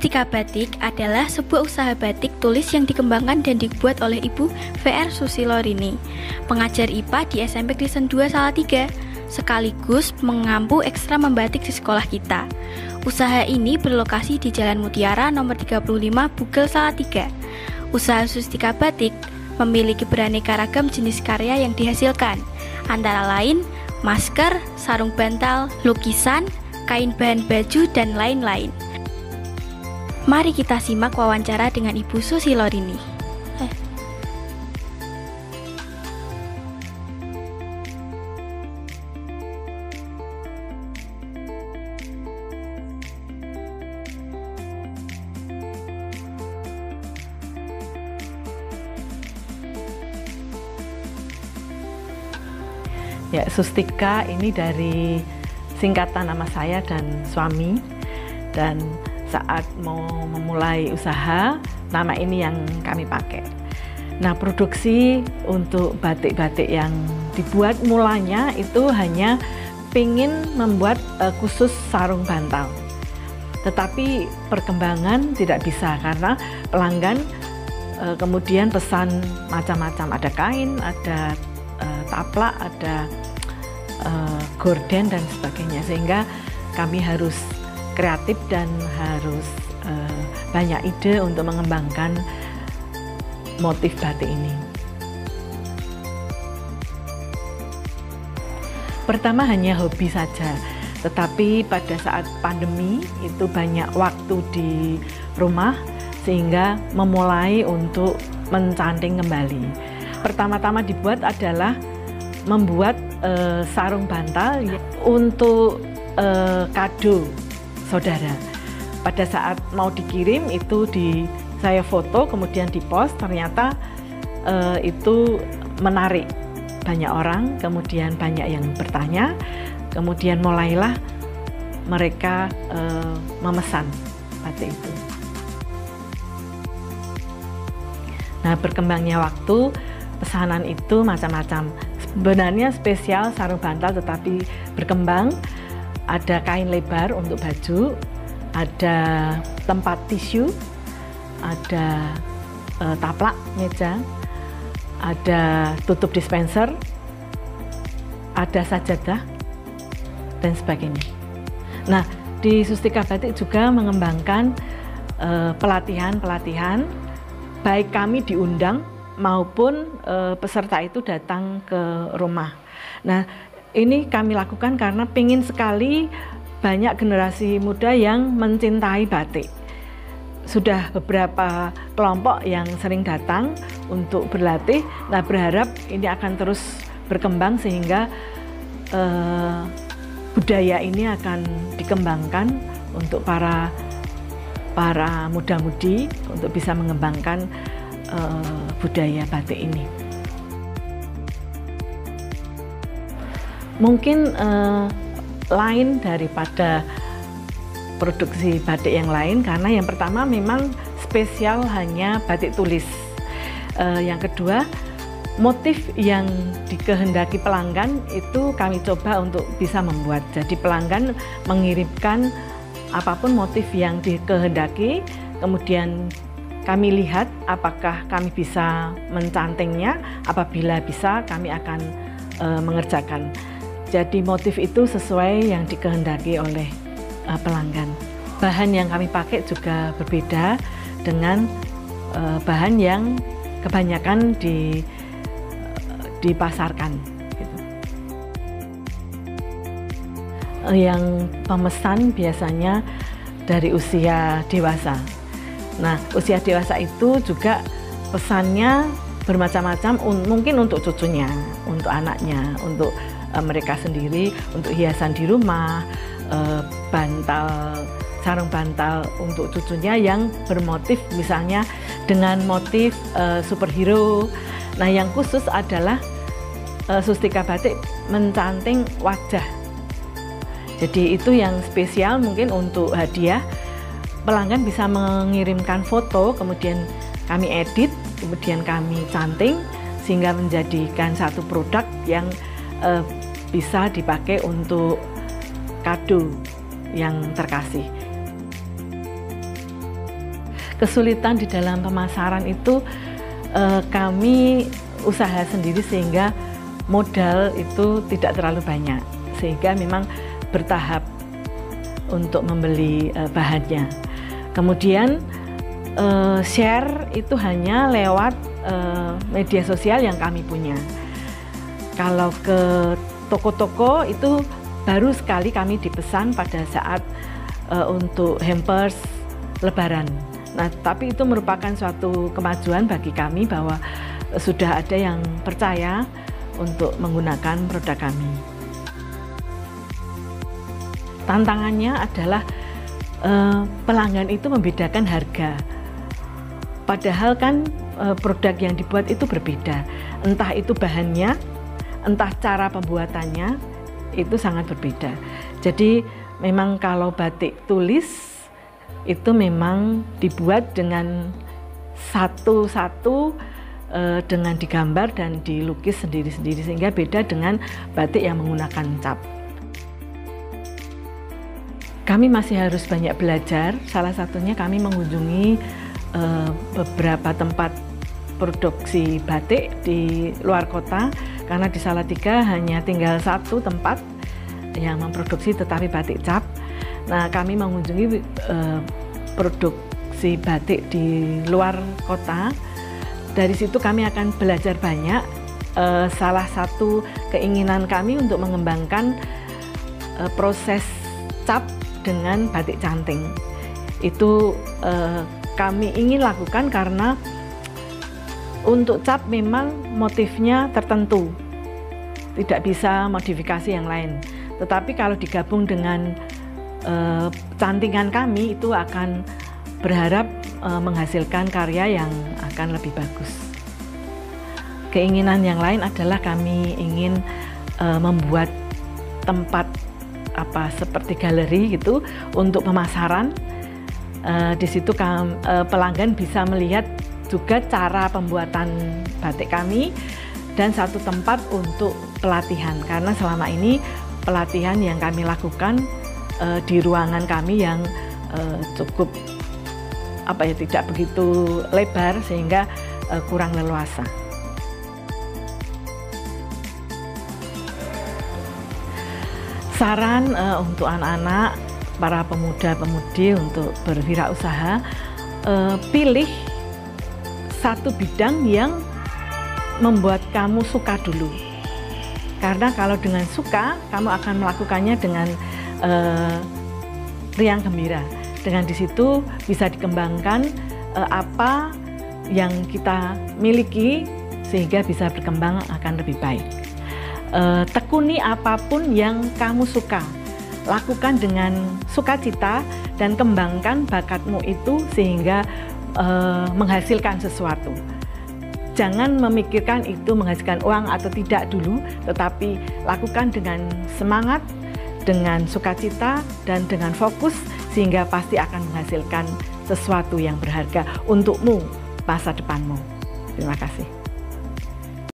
Sustika Batik adalah sebuah usaha batik tulis yang dikembangkan dan dibuat oleh Ibu VR Susilorini, pengajar IPA di SMP Kristen 2 Salatiga, sekaligus mengampu ekstra membatik di sekolah kita. Usaha ini berlokasi di Jalan Mutiara nomor 35 Bugel Salatiga. Usaha Sustika Batik memiliki beraneka ragam jenis karya yang dihasilkan, antara lain masker, sarung bantal, lukisan, kain bahan baju, dan lain-lain. Mari kita simak wawancara dengan Ibu Susilorini. Ya, Sustika ini dari singkatan nama saya dan suami, dan saat mau memulai usaha, nama ini yang kami pakai. Nah, produksi untuk batik-batik yang dibuat mulanya itu hanya pengen membuat khusus sarung bantal. Tetapi perkembangan tidak bisa karena pelanggan kemudian pesan macam-macam, ada kain, ada taplak, ada gorden dan sebagainya, sehingga kami harus kreatif dan harus banyak ide untuk mengembangkan motif batik ini. Pertama hanya hobi saja, tetapi pada saat pandemi itu banyak waktu di rumah sehingga memulai untuk mencanting kembali. Pertama-tama dibuat adalah membuat sarung bantal untuk kado saudara. Pada saat mau dikirim itu saya foto, kemudian dipost, ternyata itu menarik banyak orang, kemudian banyak yang bertanya, kemudian mulailah mereka memesan batik itu. Nah, berkembangnya waktu, pesanan itu macam-macam. Sebenarnya spesial sarung bantal, tetapi berkembang. Ada kain lebar untuk baju, ada tempat tisu, ada taplak meja, ada tutup dispenser, ada sajadah, dan sebagainya. Nah, di Sustika Batik juga mengembangkan pelatihan-pelatihan, baik kami diundang maupun peserta itu datang ke rumah. Nah, ini kami lakukan karena ingin sekali banyak generasi muda yang mencintai batik. Sudah beberapa kelompok yang sering datang untuk berlatih. Nah, berharap ini akan terus berkembang sehingga budaya ini akan dikembangkan untuk para muda-mudi untuk bisa mengembangkan budaya batik ini. Mungkin lain daripada produksi batik yang lain karena yang pertama memang spesial hanya batik tulis. Yang kedua, motif yang dikehendaki pelanggan itu kami coba untuk bisa membuat. Jadi pelanggan mengirimkan apapun motif yang dikehendaki, kemudian kami lihat apakah kami bisa mencantingnya. Apabila bisa, kami akan mengerjakan. Jadi motif itu sesuai yang dikehendaki oleh pelanggan. Bahan yang kami pakai juga berbeda dengan bahan yang kebanyakan dipasarkan. Gitu. Yang pemesan biasanya dari usia dewasa. Nah, usia dewasa itu juga pesannya bermacam-macam, mungkin untuk cucunya, untuk anaknya, untuk mereka sendiri, untuk hiasan di rumah, sarung bantal untuk cucunya yang bermotif misalnya dengan motif superhero. Nah, yang khusus adalah Sustika Batik mencanting wajah. Jadi itu yang spesial mungkin untuk hadiah. Pelanggan bisa mengirimkan foto, kemudian kami edit, kemudian kami canting sehingga menjadikan satu produk yang bisa dipakai untuk kado yang terkasih. kesulitan di dalam pemasaran itu kami usaha sendiri sehingga modal itu tidak terlalu banyak, sehingga memang bertahap untuk membeli bahannya. Kemudian share itu hanya lewat media sosial yang kami punya. Kalau ke toko-toko itu baru sekali kami dipesan pada saat untuk hampers Lebaran. Nah, tapi itu merupakan suatu kemajuan bagi kami bahwa sudah ada yang percaya untuk menggunakan produk kami. Tantangannya adalah pelanggan itu membedakan harga. Padahal kan produk yang dibuat itu berbeda. Entah itu bahannya, entah cara pembuatannya, itu sangat berbeda. Jadi memang kalau batik tulis itu memang dibuat dengan satu-satu dengan digambar dan dilukis sendiri-sendiri, sehingga beda dengan batik yang menggunakan cap. Kami masih harus banyak belajar, salah satunya kami mengunjungi beberapa tempat produksi batik di luar kota, karena di Salatiga hanya tinggal satu tempat yang memproduksi tetapi batik cap. Nah, kami mengunjungi produksi batik di luar kota. Dari situ kami akan belajar banyak. Salah satu keinginan kami untuk mengembangkan proses cap dengan batik canting. Itu kami ingin lakukan karena untuk cap memang motifnya tertentu, tidak bisa modifikasi yang lain. Tetapi kalau digabung dengan cantingan kami, itu akan berharap menghasilkan karya yang akan lebih bagus. Keinginan yang lain adalah kami ingin membuat tempat seperti galeri gitu untuk pemasaran. Di situ pelanggan bisa melihat juga cara pembuatan batik kami, dan satu tempat untuk pelatihan, karena selama ini pelatihan yang kami lakukan di ruangan kami yang cukup tidak begitu lebar, sehingga kurang leluasa. Saran untuk anak-anak, para pemuda-pemudi untuk berwirausaha, pilih satu bidang yang membuat kamu suka dulu. Karena kalau dengan suka, kamu akan melakukannya dengan riang gembira. Dengan di situ bisa dikembangkan apa yang kita miliki sehingga bisa berkembang akan lebih baik. Tekuni apapun yang kamu suka, lakukan dengan sukacita dan kembangkan bakatmu itu sehingga menghasilkan sesuatu. Jangan memikirkan itu menghasilkan uang atau tidak dulu, tetapi lakukan dengan semangat, dengan sukacita, dan dengan fokus, sehingga pasti akan menghasilkan sesuatu yang berharga untukmu, masa depanmu. Terima kasih.